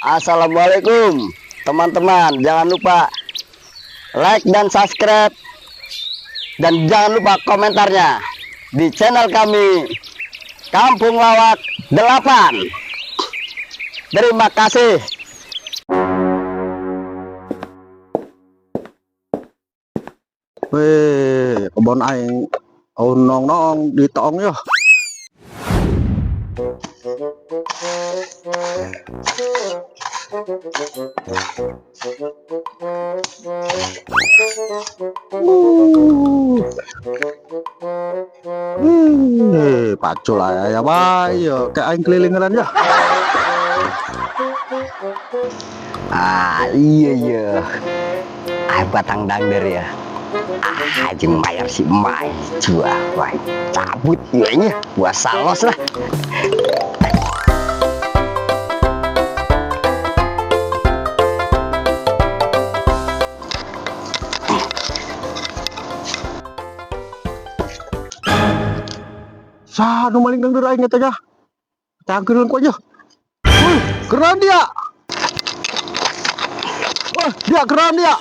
Assalamualaikum teman-teman, jangan lupa like dan subscribe dan jangan lupa komentarnya di channel kami Kampung Lawak 8. Terima kasih. Weh, kebon aing nong di tong yo. Pacul ya bay yo, kayak aing kelilingan ya. Iya. Batang dangder ya. Jeng mayar si Mai jua, wah cabut iya gua salos lah. Sah, nu maling dangder aing eta ya. Cangkeun ku aja. Keren dia. Wah, dia keren dia.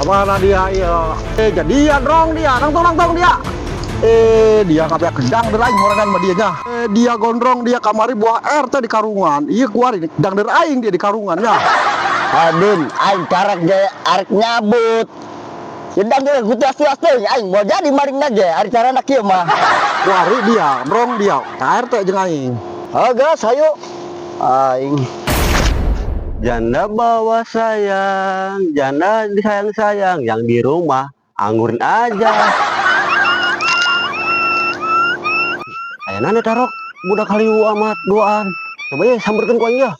Mana dia ya? Jadian dong dia, nangtong dia. Dia kabeh kedang der aing horangan mah dianya. Dia gondrong dia kamari buah RT di karungan. Iya kuari dang der aing dia di karungan ya. Adin, aing karak ge arek nyabut. Sedang ge gutas-gutas aing mau jadi maling ge ari carana kieu mah. Kuari dia, ndrong dia, ka RT jeung aing. Gas hayu. Aing janda bawa sayang, janda disayang-sayang, yang di rumah anggurin aja. Ayeuna tarok budak haliu amat doan. Coba ya samberkeun ku aing ya.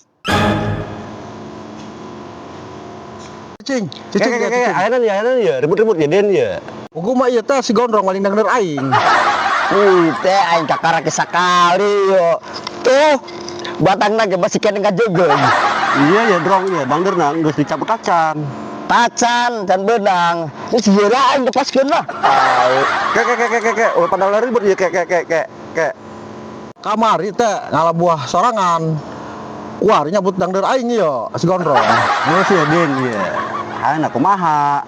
Cing, ayeuna ya, ribut-ribut ya den ya. Ugu mah ieu teh si gondrong maling dang der aing. teh aing kakarake sakali yo. Tuh, batangna ge masih kene ngajeugeung. Iya ya drong ya, dangderna geus dicabut tacan. Tacan dan benang. Terus yeura aing lepaskeun lah. Kek, pada ribut ya kek. Kamari teh ngalabuah sorangan. Kuari nyabut dang der aing yo, si gondrong. Geus ya den ya. Ayeuna kumaha?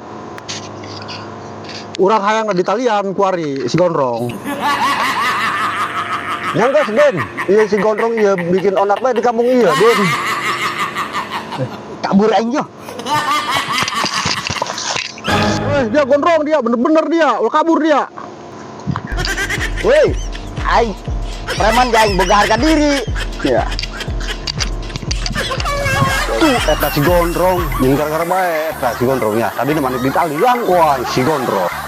Urang hayang di talian kuari si gondrong. Yang gas den, iya si gondrong iya bikin onar bae di kampung iya den. Kabur aing yo. Dia gondrong dia, bener-bener dia, kabur dia. Woi, aing preman ge aing boga harga diri. Ya. Tuh eta si gondrong, jeung gara-gara bae eta si gondrongnya. Tadi mana di talian, wah si gondrong.